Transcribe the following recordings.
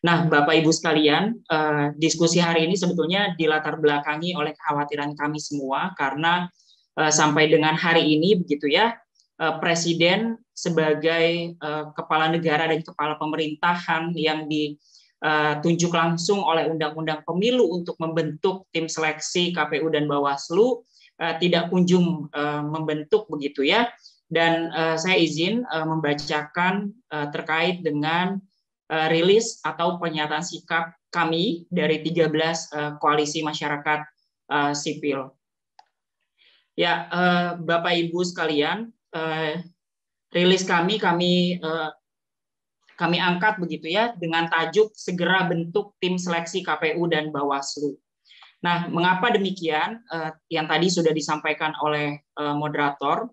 Nah, Bapak Ibu sekalian, diskusi hari ini sebetulnya dilatar belakangi oleh kekhawatiran kami semua karena sampai dengan hari ini begitu ya, Presiden sebagai kepala negara dan kepala pemerintahan yang ditunjuk langsung oleh Undang-Undang Pemilu untuk membentuk tim seleksi KPU dan Bawaslu tidak kunjung membentuk begitu ya. Dan saya izin membacakan terkait dengan rilis atau pernyataan sikap kami dari 13 koalisi masyarakat sipil. Ya, Bapak Ibu sekalian, rilis kami angkat begitu ya dengan tajuk segera bentuk tim seleksi KPU dan Bawaslu. Nah, mengapa demikian? Yang tadi sudah disampaikan oleh moderator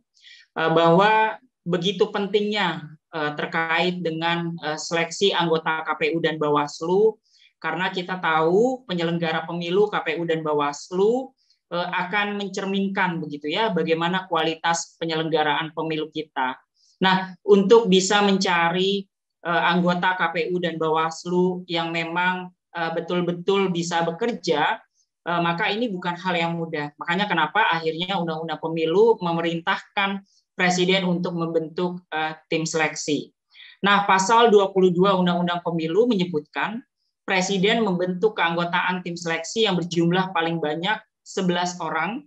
bahwa begitu pentingnya terkait dengan seleksi anggota KPU dan Bawaslu, karena kita tahu penyelenggara pemilu KPU dan Bawaslu akan mencerminkan begitu ya bagaimana kualitas penyelenggaraan pemilu kita. Nah, untuk bisa mencari anggota KPU dan Bawaslu yang memang betul-betul bisa bekerja, maka ini bukan hal yang mudah. Makanya kenapa akhirnya Undang-Undang Pemilu memerintahkan Presiden untuk membentuk tim seleksi. Nah, pasal 22 Undang-Undang Pemilu menyebutkan Presiden membentuk keanggotaan tim seleksi yang berjumlah paling banyak 11 orang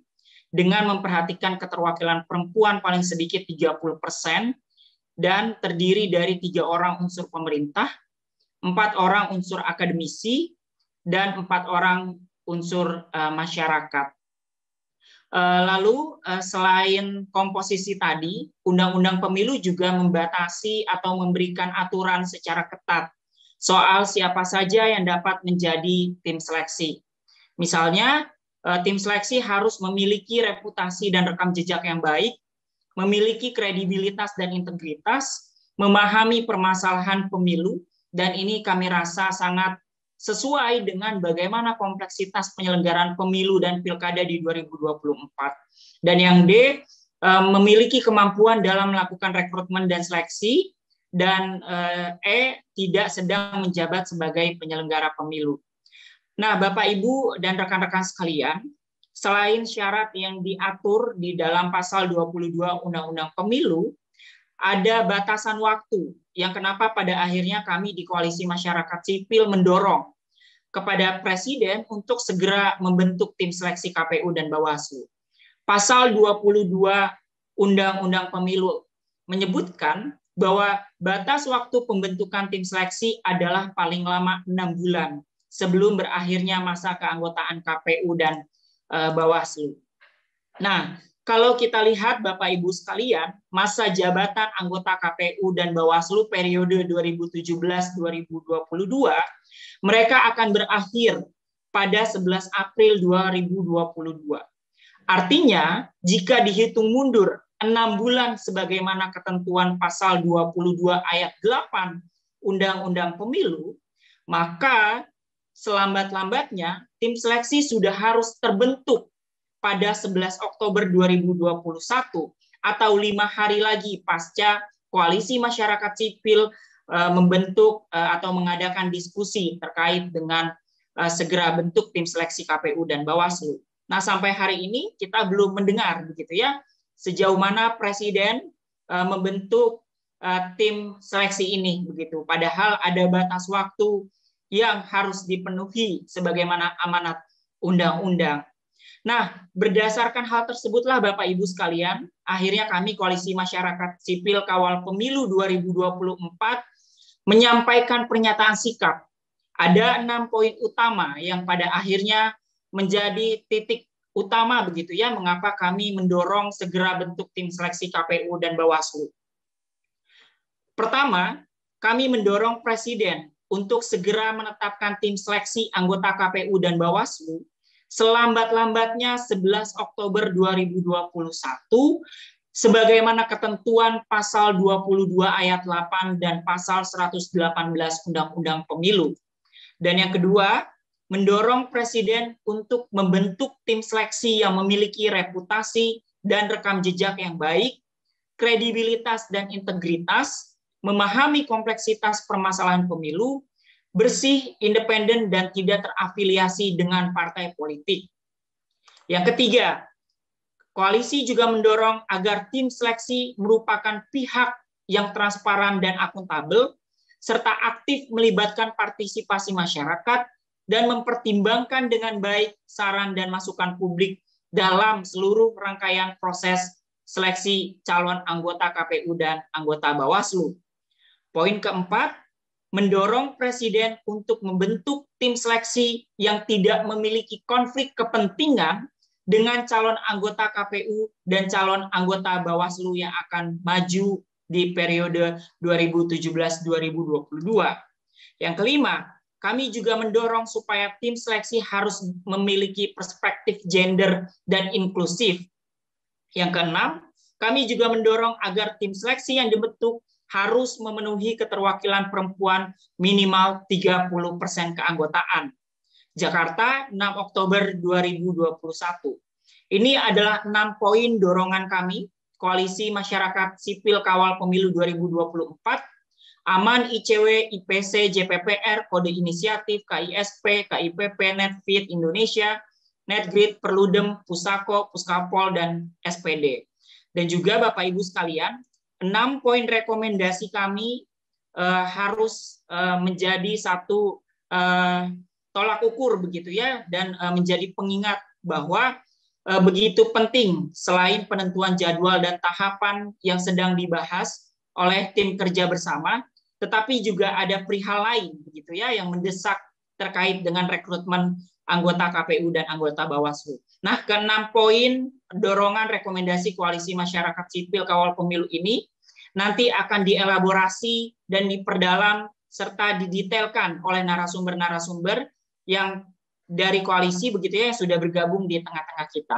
dengan memperhatikan keterwakilan perempuan paling sedikit 30% dan terdiri dari 3 orang unsur pemerintah, 4 orang unsur akademisi, dan 4 orang unsur masyarakat. Lalu selain komposisi tadi, Undang-Undang Pemilu juga membatasi atau memberikan aturan secara ketat soal siapa saja yang dapat menjadi tim seleksi. Misalnya, tim seleksi harus memiliki reputasi dan rekam jejak yang baik, memiliki kredibilitas dan integritas, memahami permasalahan pemilu, dan ini kami rasa sangat sesuai dengan bagaimana kompleksitas penyelenggaraan pemilu dan pilkada di 2024. Dan yang D, memiliki kemampuan dalam melakukan rekrutmen dan seleksi, dan E, tidak sedang menjabat sebagai penyelenggara pemilu. Nah, Bapak, Ibu, dan rekan-rekan sekalian, selain syarat yang diatur di dalam pasal 22 Undang-Undang Pemilu, ada batasan waktu yang kenapa pada akhirnya kami di Koalisi Masyarakat Sipil mendorong kepada Presiden untuk segera membentuk tim seleksi KPU dan Bawaslu. Pasal 22 Undang-Undang Pemilu menyebutkan bahwa batas waktu pembentukan tim seleksi adalah paling lama 6 bulan sebelum berakhirnya masa keanggotaan KPU dan Bawaslu. Nah, kalau kita lihat Bapak Ibu sekalian, masa jabatan anggota KPU dan Bawaslu periode 2017-2022, mereka akan berakhir pada 11 April 2022. Artinya, jika dihitung mundur 6 bulan sebagaimana ketentuan pasal 22 ayat 8 Undang-Undang Pemilu, maka selambat-lambatnya tim seleksi sudah harus terbentuk pada 11 Oktober 2021 atau 5 hari lagi pasca Koalisi Masyarakat Sipil membentuk atau mengadakan diskusi terkait dengan segera bentuk tim seleksi KPU dan Bawaslu. Nah, sampai hari ini kita belum mendengar begitu ya sejauh mana Presiden membentuk tim seleksi ini begitu. Padahal ada batas waktu yang harus dipenuhi sebagaimana amanat undang-undang. Nah, berdasarkan hal tersebutlah Bapak Ibu sekalian, akhirnya kami Koalisi Masyarakat Sipil Kawal Pemilu 2024 menyampaikan pernyataan sikap. Ada 6 poin utama yang pada akhirnya menjadi titik utama begitu ya, mengapa kami mendorong segera bentuk tim seleksi KPU dan Bawaslu. Pertama, kami mendorong Presiden untuk segera menetapkan tim seleksi anggota KPU dan Bawaslu selambat-lambatnya 11 Oktober 2021 sebagaimana ketentuan pasal 22 ayat 8 dan pasal 118 Undang-Undang Pemilu. Dan yang kedua, mendorong Presiden untuk membentuk tim seleksi yang memiliki reputasi dan rekam jejak yang baik, kredibilitas dan integritas, memahami kompleksitas permasalahan pemilu, bersih, independen, dan tidak terafiliasi dengan partai politik. Yang ketiga, koalisi juga mendorong agar tim seleksi merupakan pihak yang transparan dan akuntabel, serta aktif melibatkan partisipasi masyarakat dan mempertimbangkan dengan baik saran dan masukan publik dalam seluruh rangkaian proses seleksi calon anggota KPU dan anggota Bawaslu. Poin keempat, mendorong Presiden untuk membentuk tim seleksi yang tidak memiliki konflik kepentingan dengan calon anggota KPU dan calon anggota Bawaslu yang akan maju di periode 2017-2022. Yang kelima, kami juga mendorong supaya tim seleksi harus memiliki perspektif gender dan inklusif. Yang keenam, kami juga mendorong agar tim seleksi yang dibentuk harus memenuhi keterwakilan perempuan minimal 30% keanggotaan. Jakarta, 6 Oktober 2021. Ini adalah 6 poin dorongan kami, Koalisi Masyarakat Sipil Kawal Pemilu 2024, Aman ICW, IPC, JPPR, Kode Inisiatif, KISP, KIPP, Netfeed Indonesia, Netgrid, Perludem, Pusako, Puskapol, dan SPD. Dan juga Bapak Ibu sekalian, 6 poin rekomendasi kami harus menjadi satu tolak ukur begitu ya, dan menjadi pengingat bahwa begitu penting selain penentuan jadwal dan tahapan yang sedang dibahas oleh tim kerja bersama, tetapi juga ada perihal lain begitu ya yang mendesak terkait dengan rekrutmen anggota KPU dan anggota Bawaslu. Nah, ke-6 poin dorongan rekomendasi Koalisi Masyarakat Sipil Kawal Pemilu ini nanti akan dielaborasi dan diperdalam serta didetailkan oleh narasumber-narasumber yang dari koalisi begitu ya yang sudah bergabung di tengah-tengah kita.